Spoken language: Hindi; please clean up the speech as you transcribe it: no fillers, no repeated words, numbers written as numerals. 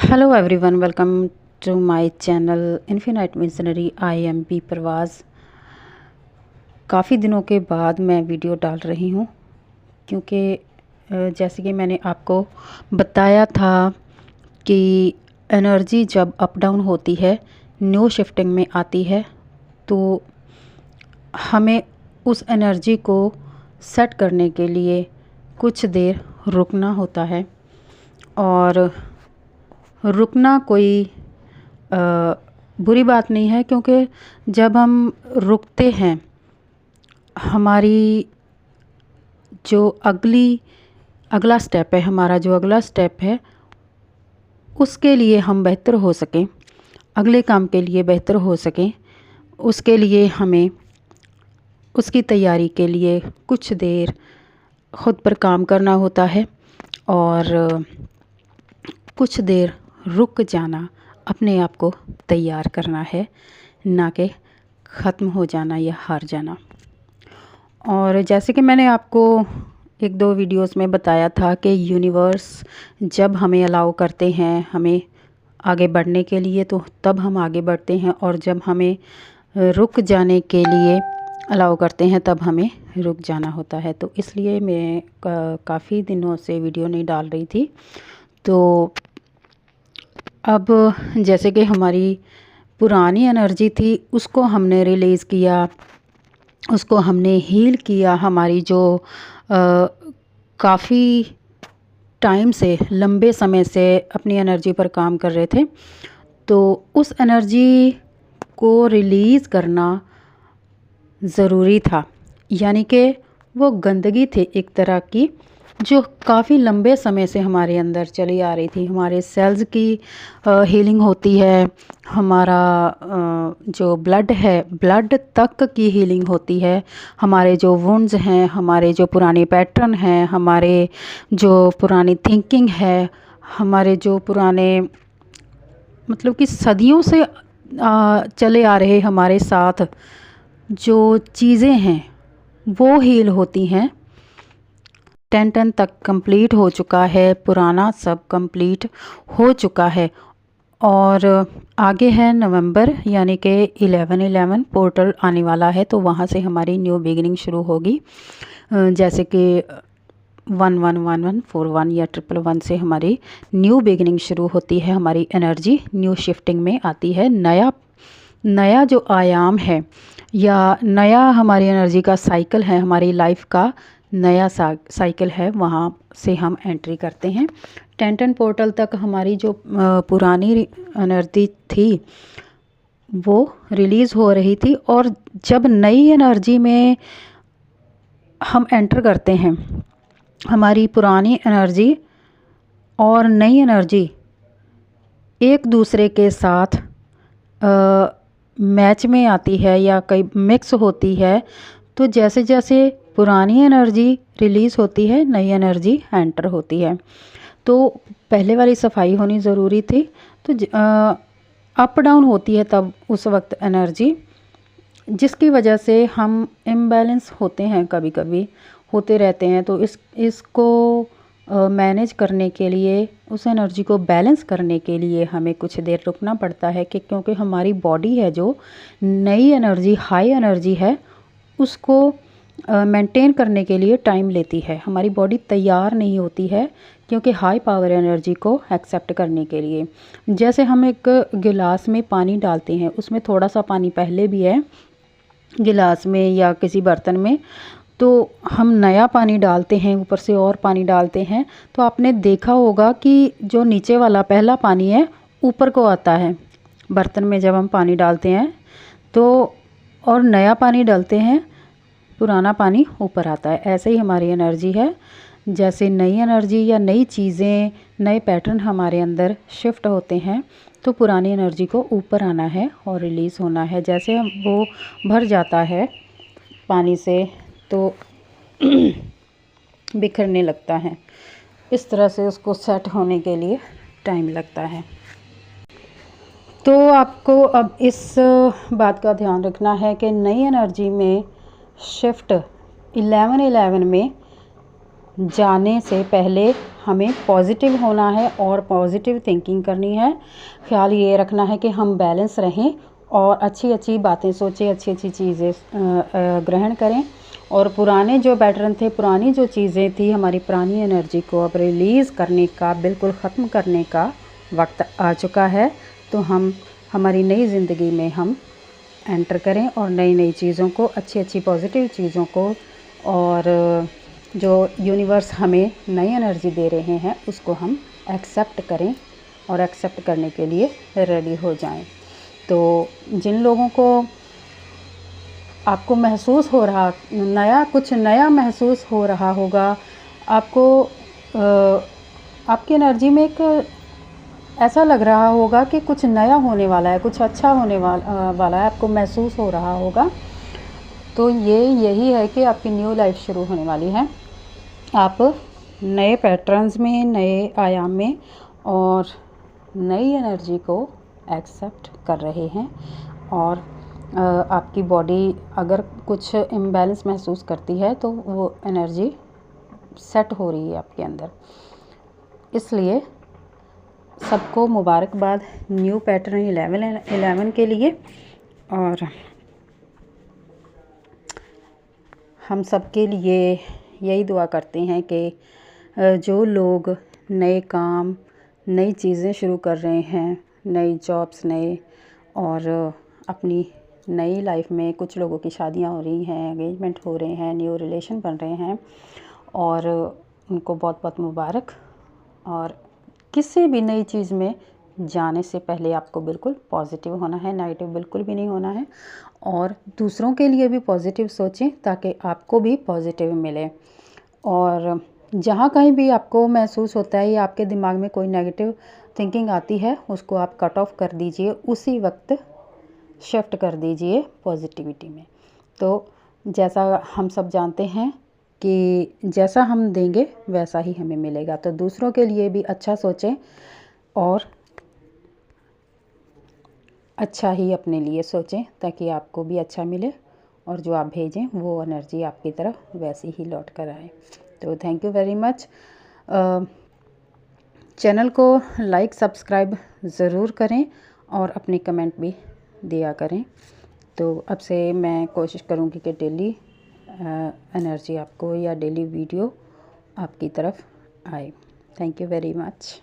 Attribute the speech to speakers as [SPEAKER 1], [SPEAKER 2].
[SPEAKER 1] Hello everyone, welcome to my channel Infinite Missionary. I am P Parwaz. काफ़ी दिनों के बाद मैं वीडियो डाल रही हूँ क्योंकि जैसे कि मैंने आपको बताया था कि एनर्जी जब अप डाउन होती है, न्यू शिफ्टिंग में आती है, तो हमें उस एनर्जी को सेट करने के लिए कुछ देर रुकना होता है। और रुकना कोई बुरी बात नहीं है, क्योंकि जब हम रुकते हैं, हमारी जो अगला स्टेप है, उसके लिए हम बेहतर हो सकें, अगले काम के लिए बेहतर हो सकें, उसके लिए हमें उसकी तैयारी के लिए कुछ देर ख़ुद पर काम करना होता है और कुछ देर रुक जाना, अपने आप को तैयार करना है, ना कि ख़त्म हो जाना या हार जाना। और जैसे कि मैंने आपको एक दो वीडियोस में बताया था कि यूनिवर्स जब हमें अलाउ करते हैं हमें आगे बढ़ने के लिए, तो तब हम आगे बढ़ते हैं, और जब हमें रुक जाने के लिए अलाउ करते हैं तब हमें रुक जाना होता है। तो इसलिए मैं काफ़ी दिनों से वीडियो नहीं डाल रही थी। तो अब जैसे कि हमारी पुरानी एनर्जी थी, उसको हमने रिलीज़ किया, उसको हमने हील किया। हमारी जो काफ़ी टाइम से, लंबे समय से अपनी एनर्जी पर काम कर रहे थे, तो उस एनर्जी को रिलीज़ करना ज़रूरी था। यानी कि वो गंदगी थी एक तरह की, जो काफ़ी लंबे समय से हमारे अंदर चली आ रही थी। हमारे सेल्स की हीलिंग होती है, हमारा जो ब्लड है, ब्लड तक की हीलिंग होती है, हमारे जो वुंड्स हैं, हमारे जो पुराने पैटर्न हैं, हमारे जो पुरानी थिंकिंग है, हमारे जो पुराने मतलब कि सदियों से चले आ रहे हमारे साथ जो चीज़ें हैं वो हील होती हैं। 10 तक कंप्लीट हो चुका है, पुराना सब कंप्लीट हो चुका है, और आगे है नवंबर, यानी कि 11/11 पोर्टल आने वाला है, तो वहाँ से हमारी न्यू बिगिनिंग शुरू होगी। जैसे कि 111141 या 111 से हमारी न्यू बिगिनिंग शुरू होती है, हमारी एनर्जी न्यू शिफ्टिंग में आती है। नया जो आयाम है या नया हमारी एनर्जी का साइकिल है, हमारी लाइफ का नया साइकिल है, वहाँ से हम एंट्री करते हैं। 10 पोर्टल तक हमारी जो पुरानी एनर्जी थी वो रिलीज़ हो रही थी, और जब नई एनर्जी में हम एंटर करते हैं, हमारी पुरानी एनर्जी और नई एनर्जी एक दूसरे के साथ मैच में आती है या कई मिक्स होती है। तो जैसे जैसे पुरानी एनर्जी रिलीज़ होती है, नई एनर्जी एंटर होती है। तो पहले वाली सफाई होनी ज़रूरी थी। तो अप डाउन होती है तब उस वक्त एनर्जी, जिसकी वजह से हम इम्बैलेंस होते हैं, कभी कभी होते रहते हैं। तो इसको मैनेज करने के लिए, उस एनर्जी को बैलेंस करने के लिए हमें कुछ देर रुकना पड़ता है, कि क्योंकि हमारी बॉडी है जो नई एनर्जी, हाई एनर्जी है, उसको मेंटेन करने के लिए टाइम लेती है। हमारी बॉडी तैयार नहीं होती है क्योंकि हाई पावर एनर्जी को एक्सेप्ट करने के लिए। जैसे हम एक गिलास में पानी डालते हैं, उसमें थोड़ा सा पानी पहले भी है गिलास में या किसी बर्तन में, तो हम नया पानी डालते हैं, ऊपर से और पानी डालते हैं, तो आपने देखा होगा कि जो नीचे वाला पहला पानी है ऊपर को आता है बर्तन में जब हम पानी डालते हैं, तो और नया पानी डालते हैं, पुराना पानी ऊपर आता है। ऐसे ही हमारी एनर्जी है। जैसे नई एनर्जी या नई चीज़ें, नए पैटर्न हमारे अंदर शिफ्ट होते हैं, तो पुरानी एनर्जी को ऊपर आना है और रिलीज़ होना है। जैसे वो भर जाता है पानी से तो बिखरने लगता है, इस तरह से उसको सेट होने के लिए टाइम लगता है। तो आपको अब इस बात का ध्यान रखना है कि नई एनर्जी में शिफ्ट 11/11 में जाने से पहले हमें पॉजिटिव होना है और पॉजिटिव थिंकिंग करनी है। ख्याल ये रखना है कि हम बैलेंस रहें और अच्छी अच्छी बातें सोचें, अच्छी अच्छी चीज़ें ग्रहण करें। और पुराने जो पैटर्न थे, पुरानी जो चीज़ें थी, हमारी पुरानी एनर्जी को अब रिलीज़ करने का, बिल्कुल ख़त्म करने का वक्त आ चुका है। तो हम हमारी नई ज़िंदगी में हम एंटर करें और नई नई चीज़ों को, अच्छी अच्छी पॉजिटिव चीज़ों को, और जो यूनिवर्स हमें नई एनर्जी दे रहे हैं उसको हम एक्सेप्ट करें और एक्सेप्ट करने के लिए रेडी हो जाएं। तो जिन लोगों को आपको महसूस हो रहा, कुछ नया महसूस हो रहा होगा, आपको आपकी एनर्जी में एक ऐसा लग रहा होगा कि कुछ नया होने वाला है, कुछ अच्छा होने वाला है, आपको महसूस हो रहा होगा, तो यही है कि आपकी न्यू लाइफ शुरू होने वाली है। आप नए पैटर्न्स में, नए आयाम में और नई एनर्जी को एक्सेप्ट कर रहे हैं। और आपकी बॉडी अगर कुछ इम्बैलेंस महसूस करती है तो वो एनर्जी सेट हो रही है आपके अंदर। इसलिए सबको मुबारकबाद न्यू पैटर्न 11 के लिए। और हम सबके लिए यही दुआ करते हैं कि जो लोग नए काम, नई चीज़ें शुरू कर रहे हैं, नई जॉब्स, नए और अपनी नई लाइफ में कुछ लोगों की शादियां हो रही हैं, एंगेजमेंट हो रहे हैं, न्यू रिलेशन बन रहे हैं, और उनको बहुत बहुत मुबारक। और किसी भी नई चीज़ में जाने से पहले आपको बिल्कुल पॉजिटिव होना है, नेगेटिव बिल्कुल भी नहीं होना है। और दूसरों के लिए भी पॉजिटिव सोचें ताकि आपको भी पॉजिटिव मिले। और जहाँ कहीं भी आपको महसूस होता है या आपके दिमाग में कोई नेगेटिव थिंकिंग आती है, उसको आप कट ऑफ कर दीजिए, उसी वक्त शिफ्ट कर दीजिए पॉजिटिविटी में। तो जैसा हम सब जानते हैं कि जैसा हम देंगे वैसा ही हमें मिलेगा। तो दूसरों के लिए भी अच्छा सोचें और अच्छा ही अपने लिए सोचें ताकि आपको भी अच्छा मिले और जो आप भेजें वो एनर्जी आपकी तरफ वैसी ही लौट कर आए। तो thank you very much. Channel को लाइक सब्सक्राइब ज़रूर करें और अपनी कमेंट भी दिया करें। तो अब से मैं कोशिश करूँगी कि डेली एनर्जी आपको या डेली वीडियो आपकी तरफ आए। Thank you very much.